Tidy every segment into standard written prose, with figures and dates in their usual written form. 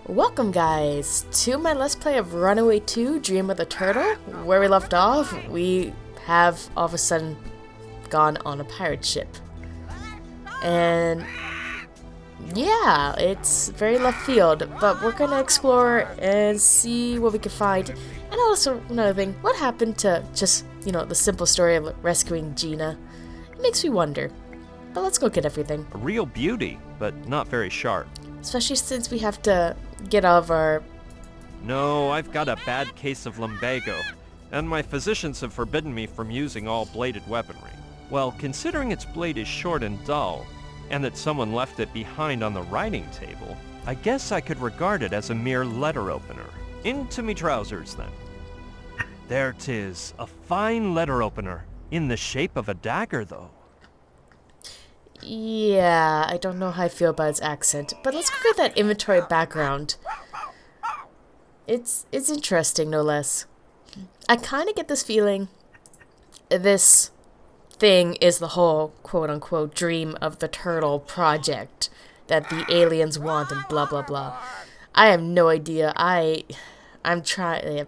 Welcome guys to my Let's Play of Runaway 2 Dream of the Turtle. Where we left off, we have all of a sudden gone on a pirate ship. And yeah, it's very left field, but we're gonna explore and see what we can find. And also, another thing, what happened to just, the simple story of rescuing Gina? It makes me wonder. But let's go get everything. A real beauty, but not very sharp. Especially since we have to get out of our... No, I've got a bad case of lumbago, and my physicians have forbidden me from using all bladed weaponry. Well, considering its blade is short and dull, and that someone left it behind on the writing table, I guess I could regard it as a mere letter opener. Into me trousers, then. There 'tis, a fine letter opener, in the shape of a dagger, though. Yeah, I don't know how I feel about its accent, but let's go get that inventory background. It's interesting, no less. I kind of get this feeling this thing is the whole quote-unquote dream of the turtle project that the aliens want and blah blah blah. I have no idea. I'm trying...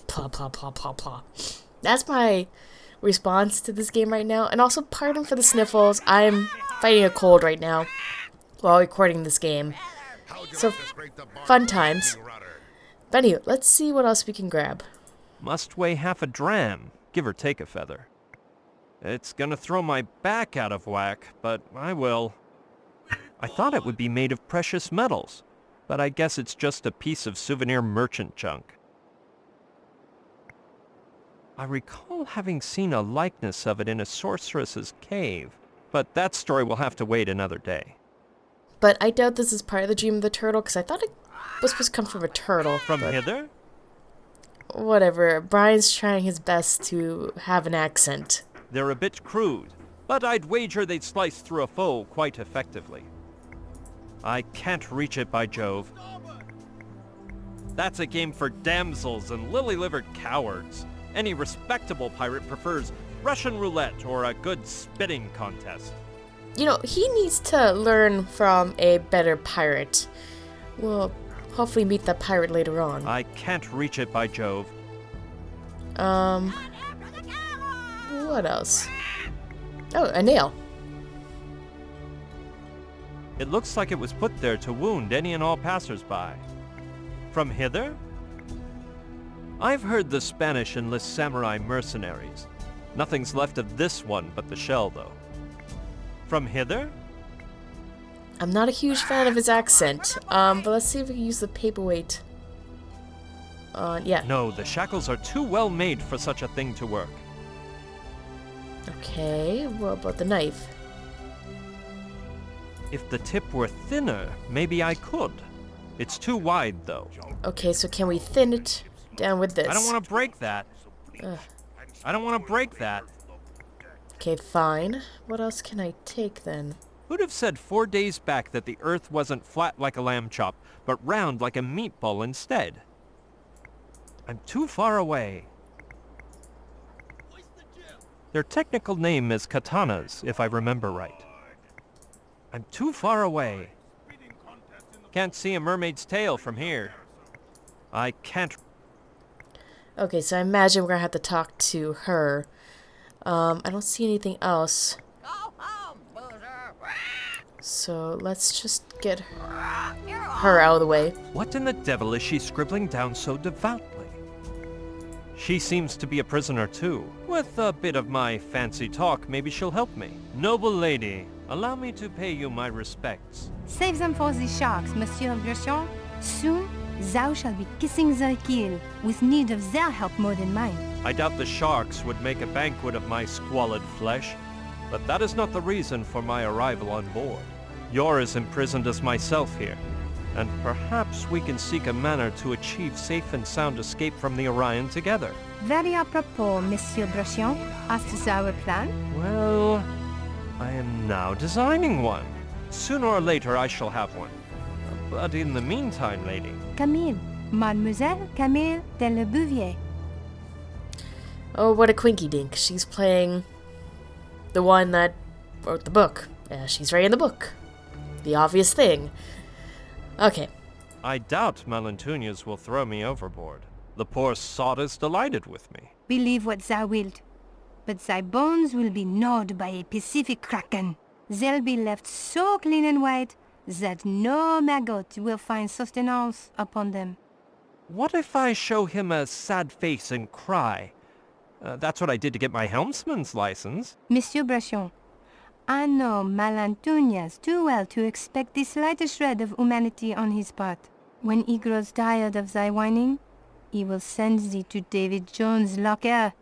Blah blah blah blah blah. That's my response to this game right now, and also pardon for the sniffles. I'm fighting a cold right now while recording this game, so fun times. But anyway, let's see what else we can grab. Must weigh half a dram, give or take a feather. It's gonna throw my back out of whack, but I will. I thought it would be made of precious metals, but I guess it's just a piece of souvenir merchant junk. I recall having seen a likeness of it in a sorceress's cave, but that story will have to wait another day. But I doubt this is part of the dream of the turtle, because I thought it was supposed to come from a turtle. From hither? Whatever. Brian's trying his best to have an accent. They're a bit crude, but I'd wager they'd slice through a foe quite effectively. I can't reach it, by Jove. That's a game for damsels and lily-livered cowards. Any respectable pirate prefers Russian roulette or a good spitting contest. He needs to learn from a better pirate. We'll hopefully meet that pirate later on. I can't reach it, by Jove. What else? Oh, a nail. It looks like it was put there to wound any and all passers-by. From hither? I've heard the Spanish enlist samurai mercenaries. Nothing's left of this one but the shell, though. From hither? I'm not a huge fan of his accent, but let's see if we can use the paperweight. Yeah. No, the shackles are too well made for such a thing to work. Okay, what about the knife? If the tip were thinner, maybe I could. It's too wide, though. Okay, so can we thin it down with this? I don't want to break that. I don't want to break that. Okay, fine. What else can I take, then? Who'd have said 4 days back that the earth wasn't flat like a lamb chop, but round like a meatball instead? I'm too far away. Their technical name is katanas, if I remember right. I'm too far away. Can't see a mermaid's tail from here. I can't... Okay, so I imagine we're gonna have to talk to her. I don't see anything else. So let's just get her out of the way. What in the devil is she scribbling down so devoutly? She seems to be a prisoner too. With a bit of my fancy talk, maybe she'll help me. Noble lady, allow me to pay you my respects. Save them for the sharks, Monsieur Bresson. Soon, thou shalt be kissing their keel, with need of their help more than mine. I doubt the sharks would make a banquet of my squalid flesh, but that is not the reason for my arrival on board. You're as imprisoned as myself here, and perhaps we can seek a manner to achieve safe and sound escape from the Orion together. Very apropos, Monsieur Bresson. As to our plan? Well, I am now designing one. Sooner or later I shall have one. But in the meantime, lady... Camille. Mademoiselle Camille de Le Bouvier. Oh, what a quinky dink. She's playing the one that wrote the book. She's right in the book. The obvious thing. Okay. I doubt Malentunius will throw me overboard. The poor sot is delighted with me. Believe what thou wilt, but thy bones will be gnawed by a Pacific kraken. They'll be left so clean and white that no maggot will find sustenance upon them. What if I show him a sad face and cry? That's what I did to get my helmsman's license. Monsieur Bresson, I know Malentunias too well to expect the slightest shred of humanity on his part. When he grows tired of thy whining, he will send thee to David Jones' locker,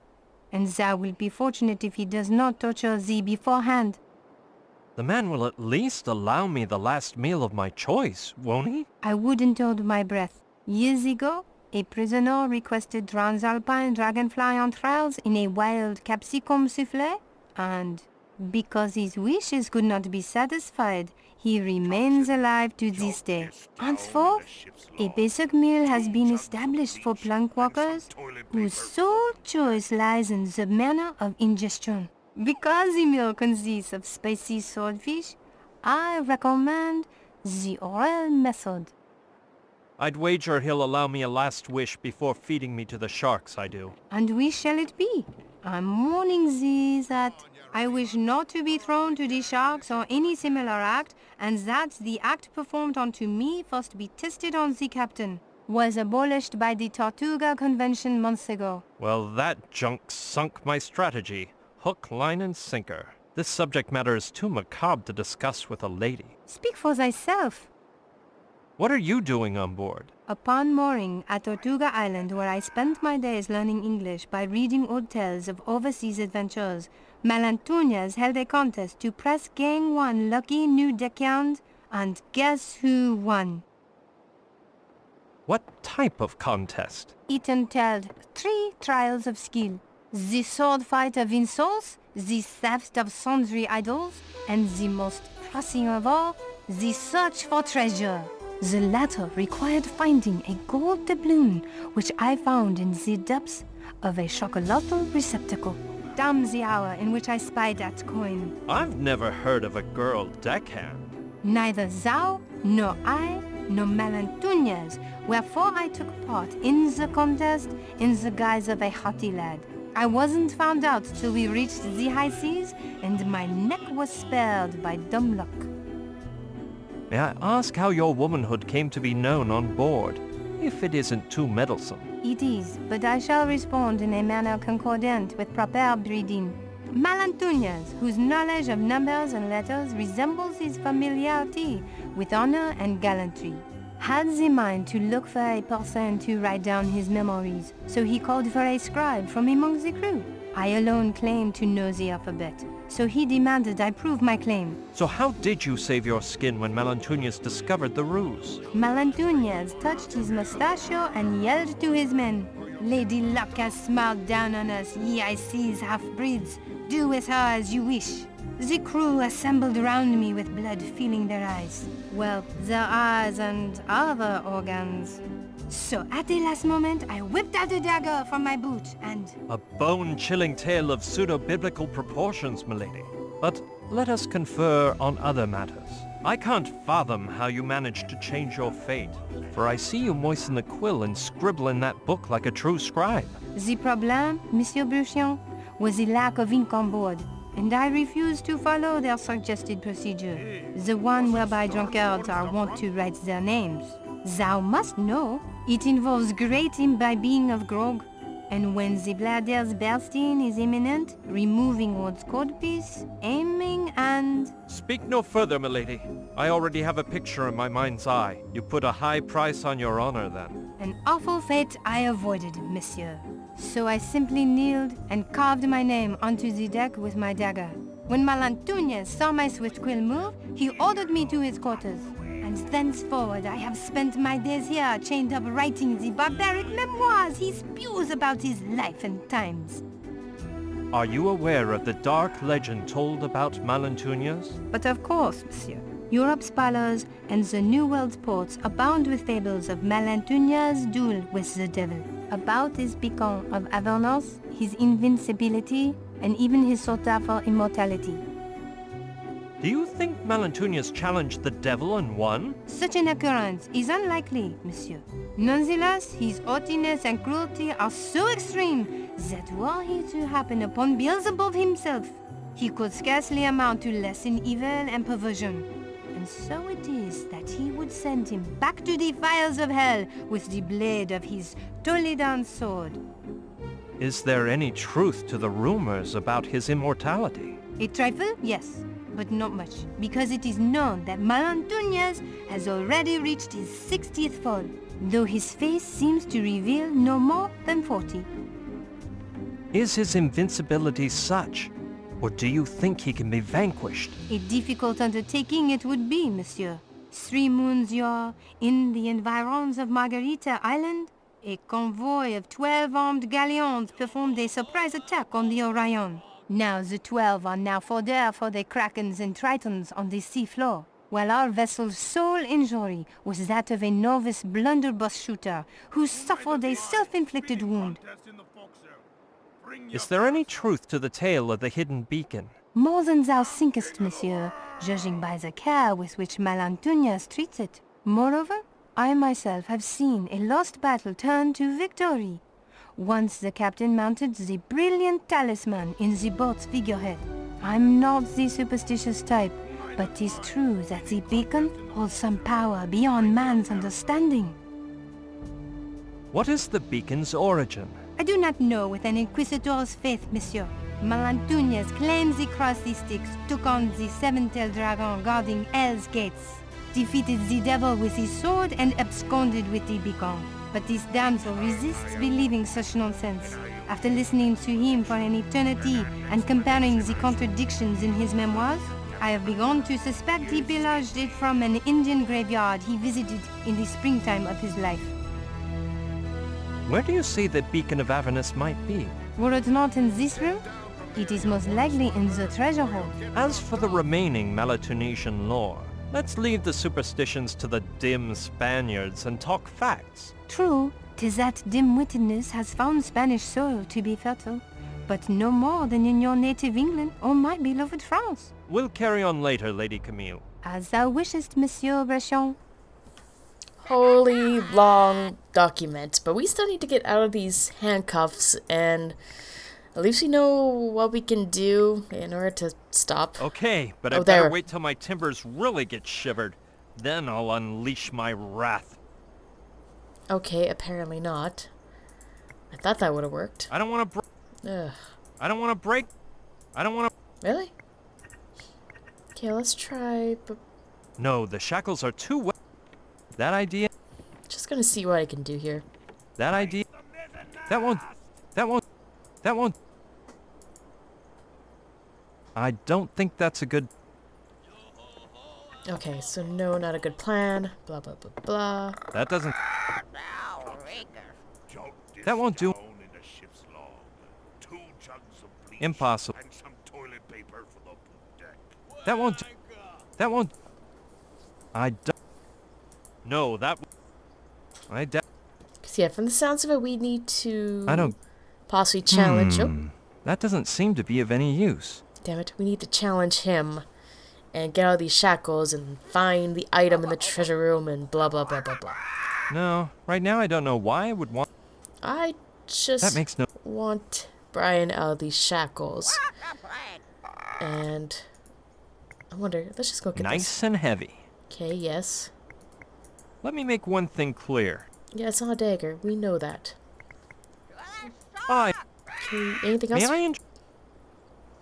and thou wilt be fortunate if he does not torture thee beforehand. The man will at least allow me the last meal of my choice, won't he? I wouldn't hold my breath. Years ago, a prisoner requested transalpine dragonfly entrails in a wild capsicum souffle, and because his wishes could not be satisfied, he remains alive to this day. Henceforth, a basic meal has been established for plank walkers whose sole choice lies in the manner of ingestion. Because the meal consists of spicy swordfish, I recommend the oral method. I'd wager he'll allow me a last wish before feeding me to the sharks, I do. And which shall it be? I'm warning thee that I wish not to be thrown to the sharks or any similar act, and that the act performed unto me first be tested on the captain. Was abolished by the Tortuga Convention months ago. Well, that junk sunk my strategy. Hook, line, and sinker. This subject matter is too macabre to discuss with a lady. Speak for thyself. What are you doing on board? Upon mooring at Tortuga Island, where I spent my days learning English by reading old tales of overseas adventures, Malentunias held a contest to press Gang 1 lucky new deckhand, and guess who won? What type of contest? It entailed 3 trials of skill: the sword fight of insults, the theft of sundry idols, and the most pressing of all, the search for treasure. The latter required finding a gold doubloon, which I found in the depths of a chocolatl receptacle. Damn the hour in which I spied that coin. I've never heard of a girl deckhand. Neither thou, nor I, nor Malentunias, wherefore I took part in the contest in the guise of a haughty lad. I wasn't found out till we reached the high seas, and my neck was spared by dumb luck. May I ask how your womanhood came to be known on board, if it isn't too meddlesome? It is, but I shall respond in a manner concordant with proper breeding. Malentunias, whose knowledge of numbers and letters resembles his familiarity with honor and gallantry, had the mind to look for a person to write down his memories, so he called for a scribe from among the crew. I alone claimed to know the alphabet, so he demanded I prove my claim. So how did you save your skin when Malentunius discovered the ruse? Malentunias touched his mustachio and yelled to his men, "Lady Luck has smiled down on us, ye I see's half-breeds. Do with her as you wish." The crew assembled round me with blood filling their eyes. Well, their eyes and other organs. So at the last moment, I whipped out a dagger from my boot and... A bone-chilling tale of pseudo-biblical proportions, milady. But let us confer on other matters. I can't fathom how you managed to change your fate, for I see you moisten the quill and scribble in that book like a true scribe. The problem, Monsieur Bresson, was the lack of ink on board, and I refused to follow their suggested procedure, the one whereby drunkards are wont to write their names. Thou must know, it involves great imbibing of grog, and when the bladder's bursting is imminent, removing one's codpiece, aiming and... Speak no further, milady. I already have a picture in my mind's eye. You put a high price on your honor, then. An awful fate I avoided, monsieur. So I simply kneeled and carved my name onto the deck with my dagger. When Malentunias saw my swift quill move, he ordered me to his quarters. And thenceforward I have spent my days here chained up writing the barbaric memoirs he spews about his life and times. Are you aware of the dark legend told about Malentunias? But of course, monsieur. Europe's palace and the New World's ports abound with fables of Malentunias' duel with the devil, about his beacon of Avernus, his invincibility, and even his sought-after immortality. Do you think Malantunius challenged the devil and won? Such an occurrence is unlikely, monsieur. Nonetheless, his haughtiness and cruelty are so extreme that were he to happen upon Beelzebub himself, he could scarcely amount to less in evil and perversion. And so it is that he would send him back to the fires of hell with the blade of his Toledan sword. Is there any truth to the rumors about his immortality? A trifle, yes, but not much, because it is known that Malantunias has already reached his 60th fall, though his face seems to reveal no more than 40. Is his invincibility such, or do you think he can be vanquished? A difficult undertaking it would be, monsieur. 3 moons yore, in the environs of Margarita Island, a convoy of 12 armed galleons performed a surprise attack on the Orion. Now the 12 are now fodder for the krakens and tritons on the sea floor, while our vessel's sole injury was that of a novice blunderbuss shooter who suffered a self-inflicted wound. Is there any truth to the tale of the hidden beacon? More than thou thinkest, monsieur, judging by the care with which Malantunias treats it. Moreover, I myself have seen a lost battle turn to victory. Once the captain mounted the brilliant talisman in the boat's figurehead. I'm not the superstitious type, but 'tis true that the beacon holds some power beyond man's understanding. What is the beacon's origin? I do not know with an inquisitor's faith, monsieur. Malantunias claims he crossed the Styx, took on the seven-tailed dragon guarding Hell's gates, defeated the devil with his sword, and absconded with the beacon. But this damsel resists believing such nonsense. After listening to him for an eternity and comparing the contradictions in his memoirs, I have begun to suspect he pillaged it from an Indian graveyard he visited in the springtime of his life. Where do you say the beacon of Avernus might be? Were it not in this room, it is most likely in the treasure hall. As for the remaining Malatunesian lore, let's leave the superstitions to the dim Spaniards and talk facts. True, 'tis that dim-wittedness has found Spanish soil to be fertile, but no more than in your native England or my beloved France. We'll carry on later, Lady Camille. As thou wishest, Monsieur Breton. Holy long document, but we still need to get out of these handcuffs, and at least we know what we can do in order to stop. Okay, but I Oh, better there. wait till my timbers really get shivered. Then I'll unleash my wrath. Okay, apparently not. I thought that would have worked. I don't want to Ugh. I don't want to break. I don't want to. Really? Okay, let's try. No, the shackles are too wet. That idea. Just gonna see what I can do here. That idea. That won't. That won't. That won't. I don't think that's a good. Okay, so no, not a good plan. Blah, blah, blah, blah. That doesn't. That won't do. Impossible. That won't. That won't. I don't. No, that. I doubt. Because, yeah, from the sounds of it, we need to I don't. possibly challenge. Oh, That doesn't seem to be of any use. damn it. We need to challenge him and get out of these shackles and find the item in the treasure room and blah, blah, blah, blah, blah. No, right now I don't know why I would want. I just That makes no. want Brian out of these shackles. And I wonder, let's just go get Nice and heavy. this. Okay, yes. Let me make one thing clear. Yeah, it's not a dagger. We know that. I. Okay, anything else? May I?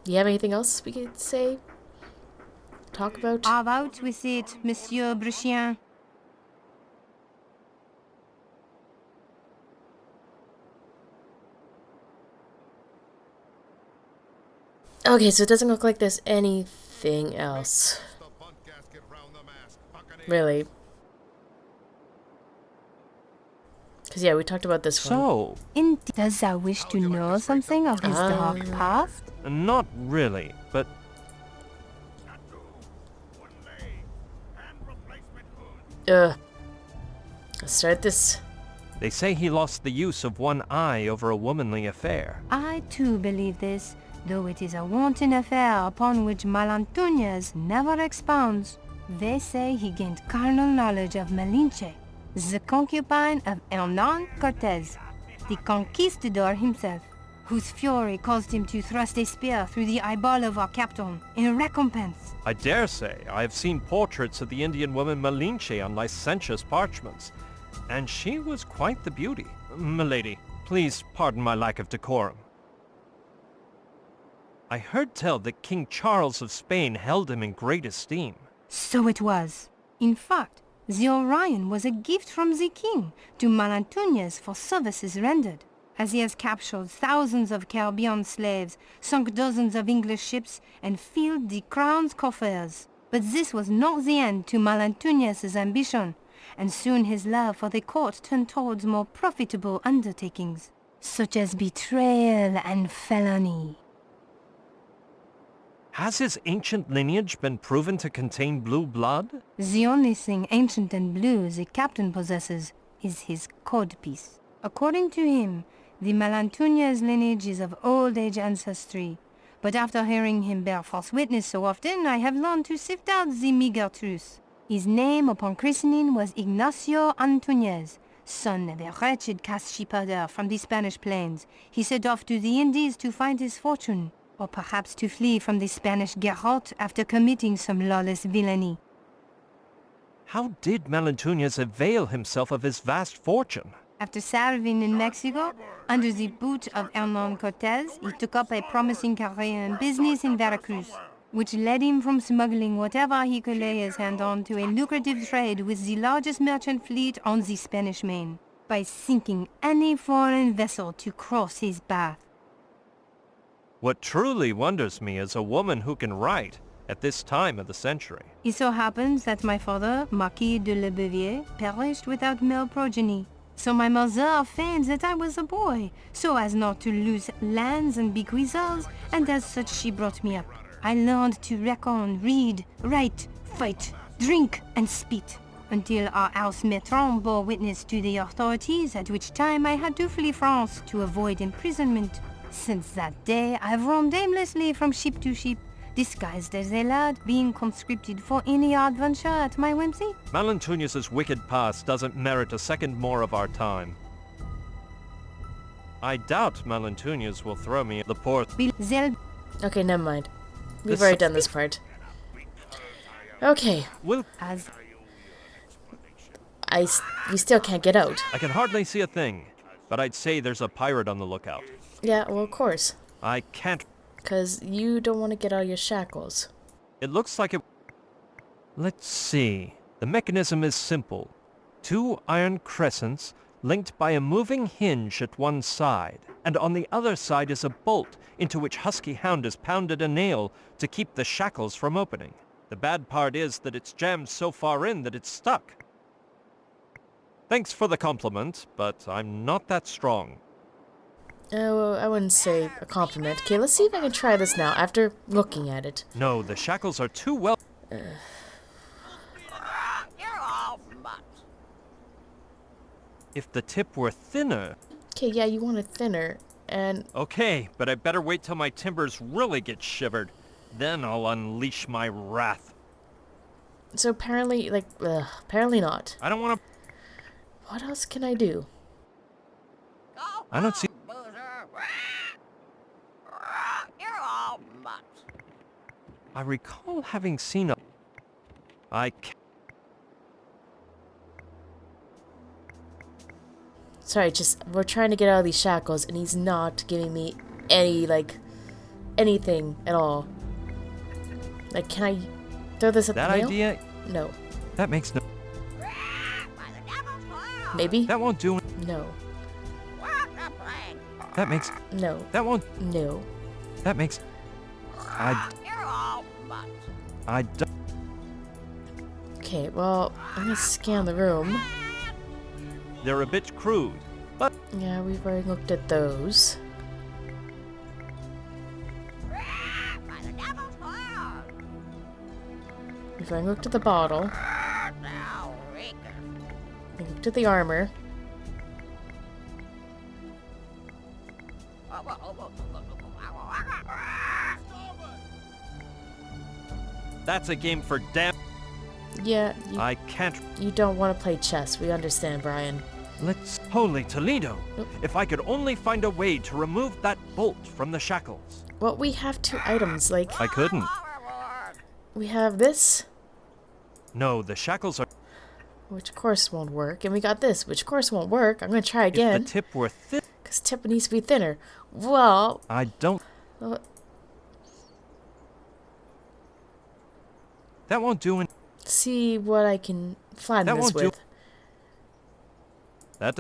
Do you have anything else we could say? Talk about? Out with it, Monsieur Bruchien. Okay, so it doesn't look like there's anything else. Really. Because, yeah, we talked about this one. So, Indeed. Does thou wish to know something of his dark past? not really, but Let's start this. they say he lost the use of one eye over a womanly affair. I too believe this, though it is a wanton affair upon which Malantuñas never expounds. They say he gained carnal knowledge of Malinche, the concubine of Hernán Cortés, the conquistador himself, whose fury caused him to thrust a spear through the eyeball of our captain in recompense. I dare say I have seen portraits of the Indian woman Malinche on licentious parchments, and she was quite the beauty. Milady, please pardon my lack of decorum. I heard tell that King Charles of Spain held him in great esteem. So it was. In fact, the Orion was a gift from the king to Malantuñas for services rendered, as he has captured thousands of Caribbean slaves, sunk dozens of English ships, and filled the crown's coffers. But this was not the end to Malantuñas' ambition, and soon his love for the court turned towards more profitable undertakings, such as betrayal and felony. Has his ancient lineage been proven to contain blue blood? The only thing ancient and blue the captain possesses is his codpiece. According to him, the Malantuñas lineage is of old age ancestry, but after hearing him bear false witness so often, I have learned to sift out the meager truth. His name upon christening was Ignacio Antuñez, son of a wretched caste sheepherder from the Spanish plains. He set off to the Indies to find his fortune, or perhaps to flee from the Spanish garrote after committing some lawless villainy. How did Malantuñas avail himself of his vast fortune? After serving in Mexico, under the boot of Hernán Cortés, he took up a promising career in business in Veracruz, which led him from smuggling whatever he could lay his hand on to a lucrative trade with the largest merchant fleet on the Spanish main, by sinking any foreign vessel to cross his path. What truly wonders me is a woman who can write at this time of the century. It so happens that my father, Marquis de Lebevier, perished without male progeny. So my mother feigned that I was a boy, so as not to lose lands and bequeaths, and as such she brought me up. I learned to reckon, read, write, fight, drink, and spit, until our house matron bore witness to the authorities, at which time I had to flee France to avoid imprisonment. Since that day, I've roamed aimlessly from ship to ship, disguised as a lad, being conscripted for any adventure at my whimsy. Malantuñas' wicked past doesn't merit a second more of our time. I doubt Malantuñas will throw me at the port. Okay, never mind. We've already done this part. Okay. As We still can't get out. I can hardly see a thing, but I'd say there's a pirate on the lookout. Yeah, well, of course. I can't... Because you don't want to get out of your shackles. It looks like it... Let's see. The mechanism is simple. 2 iron crescents linked by a moving hinge at one side, and on the other side is a bolt into which Husky Hound has pounded a nail to keep the shackles from opening. The bad part is that it's jammed so far in that it's stuck. Thanks for the compliment, but I'm not that strong. Well, I wouldn't say a compliment. Okay, let's see if I can try this now, after looking at it. No, the shackles are too well... If the tip were thinner... Okay, yeah, you want it thinner, and... Okay, but I better wait till my timbers really get shivered. Then I'll unleash my wrath. So apparently, apparently not. I don't want to... What else can I do? I don't see... I recall having seen a... I can't... Sorry, we're trying to get out of these shackles, and he's not giving me any, anything at all. Like, can I throw this at the nail? That idea... No. That makes no... Maybe? That won't do it. No. That makes... No. That won't... No. That makes... I don't... Okay, well, I'm gonna scan the room. They're a bit crude, but... Yeah, we've already looked at those. We've already looked at the bottle. We looked at the armor. That's a game for damn... Yeah, I can't... you don't want to play chess. We understand, Brian. Let's... Holy Toledo! Oop. If I could only find a way to remove that bolt from the shackles. Well, we have 2 items. Like, I couldn't. we have this, No, the shackles are... which of course won't work, and we got this, which of course won't work. I'm gonna try If again, the tip were thin... because tip needs to be thinner. Well, I don't... uh, That won't do it. see what I can find That this won't do- with. That...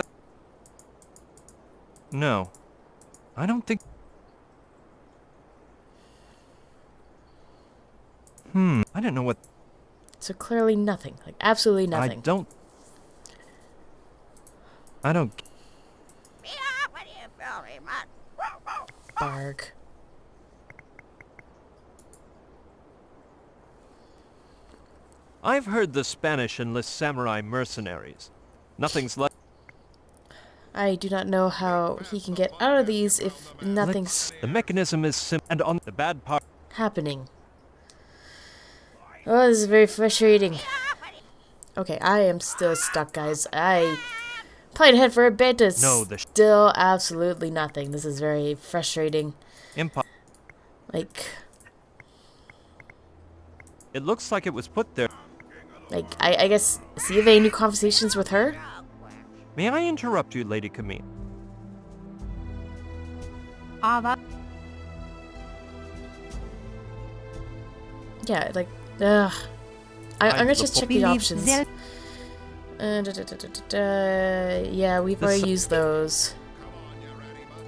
No. I don't think... I don't know what... So clearly nothing. Like, absolutely nothing. I don't... Bark. I've heard the Spanish enlist samurai mercenaries. Nothing's left... I do not know how he can get out of these if nothing's The mechanism is simple, and on the bad part... happening. Oh, this is very frustrating. Okay, I am still stuck, guys. I played ahead for a bit. It's No, still absolutely nothing. This is very frustrating. Like, It looks like it was put there. I guess, see if any new conversations with her? May I interrupt you, Lady Camille? Ava. Yeah, like, ugh. I'm gonna just check the Believe options. Zel- Yeah, we've The already su- used those.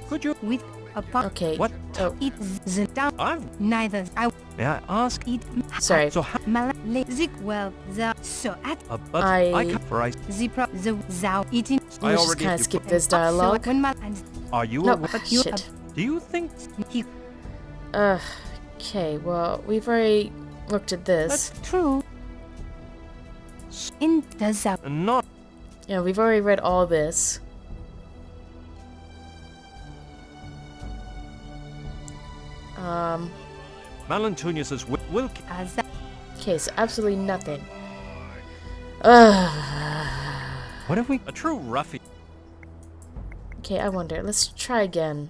Could you... with a pot. Okay. What? Oh, It the down. I've... Neither I May I ask? eat. sorry. So how... Malazik well the so at But I can't... For I... the pro the thou eating. I Let's just already... kind of skip this dialogue. So when mal and Are you No, aware? you shit. Do you think... he Okay, well, we've already looked at this. that's true. In the thou Not... Yeah, we've already read all this. Malentunius's will... as Okay, so absolutely nothing. Ugh. What have we... A true roughie. Okay, I wonder. Let's try again.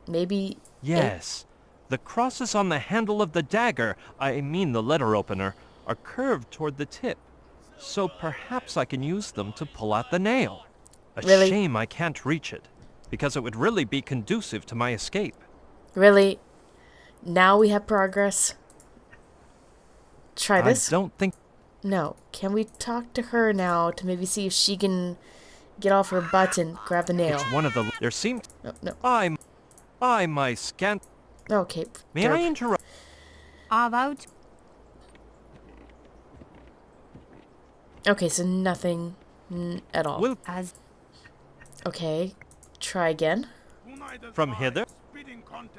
Maybe... Yes. The crosses on the handle of the dagger, I mean the letter opener, are curved toward the tip. So perhaps I can use them to pull out the nail. A Really? shame I can't reach it, because it would really be conducive to my escape. Really? Now we have progress? Try this? I don't think... No. Can we talk to her now to maybe see if she can get off her butt and grab the nail? It's one of the... There seemed... No, no. I, my scant... Okay. May derp. I interrupt? about Okay, so nothing at all. Will... as Okay. Try again. From hither?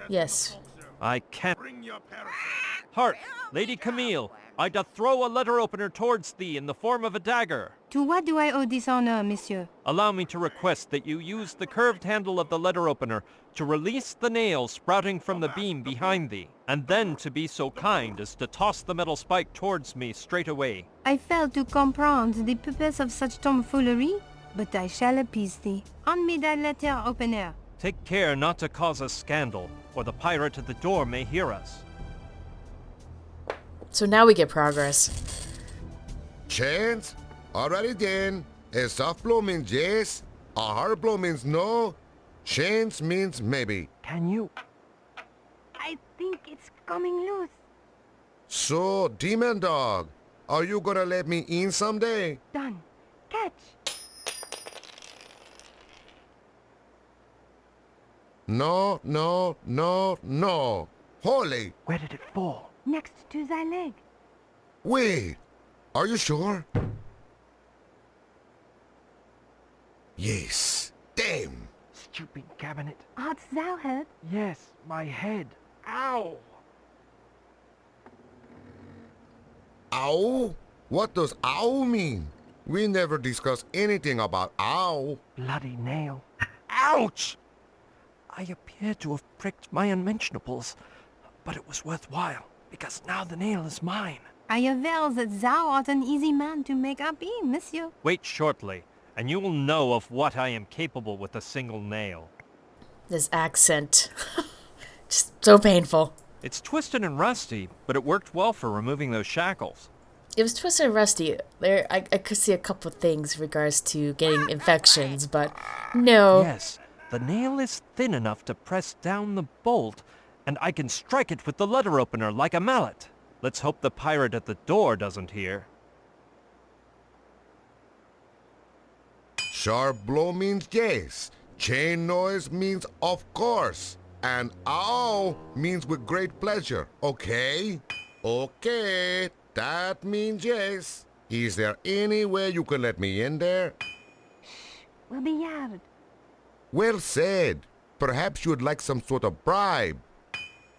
Yes. I can't... Hark, Lady Camille, I doth throw a letter opener towards thee in the form of a dagger. to what do I owe this honor, monsieur? Allow me to request that you use the curved handle of the letter opener to release the nail sprouting from the beam behind thee, and then to be so kind as to toss the metal spike towards me straight away. I fail to comprehend the purpose of such tomfoolery, but I shall appease thee. On me that letter opener. Take care not to cause a scandal, or the pirate at the door may hear us. So now we get progress. Chance? Alrighty then. A soft blow means yes. A hard blow means no. Chance means maybe. Can you? I think it's coming loose. So, Demon Dog, are you gonna let me in someday? Done. Catch. No, no, no, no. Holy, Where did it fall? Next to thy leg. wait. Are you sure? Yes. Damn. Stupid cabinet. Art thou hurt? Yes, my head. Ow! Ow? What does ow mean? We never discussed anything about ow. Bloody nail. Ouch! I appear to have pricked my unmentionables, but it was worthwhile, because now the nail is mine. I aver that thou art an easy man to make happy, monsieur. Wait shortly, and you will know of what I am capable with a single nail. This accent. Just so painful. It's twisted and rusty, but it worked well for removing those shackles. It was twisted and rusty. I could see a couple of things in regards to getting infections, but no. Yes, the nail is thin enough to press down the bolt, and I can strike it with the letter opener like a mallet. Let's hope the pirate at the door doesn't hear. Sharp blow means yes. Chain noise means of course. And ow means with great pleasure, okay? Okay, that means yes. Is there any way you can let me in there? We'll be yard. Well said. Perhaps you would like some sort of bribe.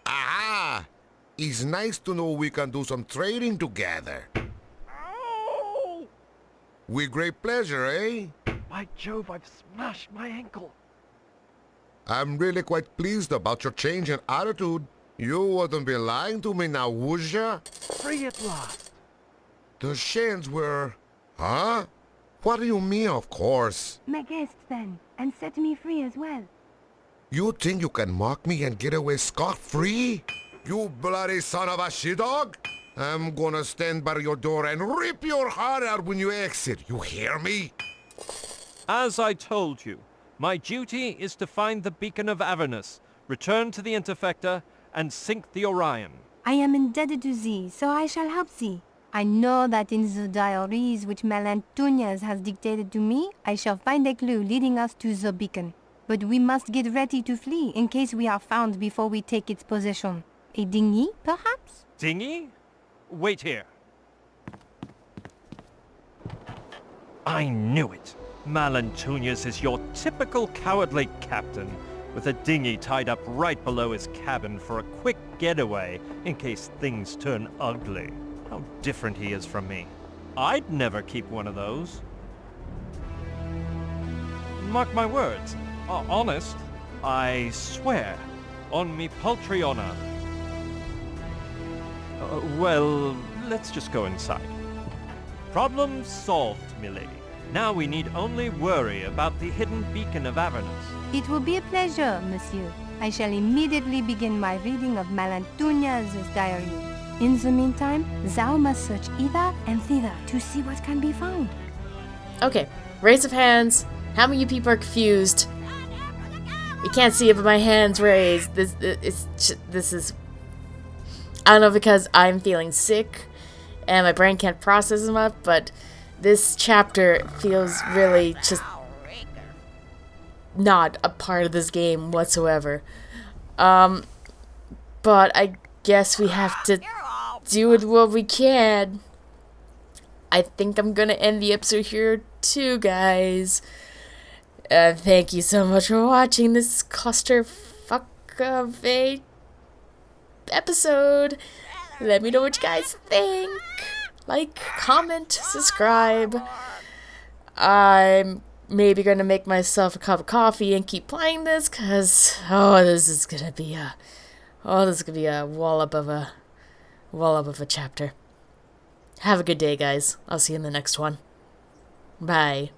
Aha! It's nice to know we can do some trading together. Ow! With great pleasure, eh? By Jove, I've smashed my ankle. I'm really quite pleased about your change in attitude. You wouldn't be lying to me now, would ya? Free at last. The chains were... Huh? What do you mean, of course? Make haste then, and set me free as well. You think you can mock me and get away scot-free? You bloody son of a she-dog! I'm gonna stand by your door and rip your heart out when you exit. You hear me? As I told you, my duty is to find the beacon of Avernus, return to the Interfecta, and sink the Orion. I am indebted to thee, so I shall help thee. I know that in the diaries which Melantunez has dictated to me, I shall find a clue leading us to the beacon. But we must get ready to flee in case we are found before we take its possession. A dinghy, perhaps? Dinghy? Wait here. I knew it. Malantunas is your typical cowardly captain, with a dinghy tied up right below his cabin for a quick getaway in case things turn ugly. How different he is from me. I'd never keep one of those. Mark my words. Honest, I swear, on me paltry honor. Well, let's just go inside. Problem solved, milady. Now we need only worry about the hidden beacon of Avernus. It will be a pleasure, monsieur. I shall immediately begin my reading of Melantunez's diary. In the meantime, thou must search hither and thither to see what can be found. Okay, raise of hands. How many of you people are confused? You can't see it, but my hand's raised. This is... I don't know, because I'm feeling sick and my brain can't process them up, but this chapter feels really just not a part of this game whatsoever. But I guess we have to do it what we can. I think I'm gonna end the episode here too, guys. Thank you so much for watching this clusterfuck of a episode. Let me know what you guys think. Like, comment, subscribe. I'm maybe gonna make myself a cup of coffee and keep playing this, cause this is gonna be a wallop of a chapter. Have a good day, guys. I'll see you in the next one. Bye.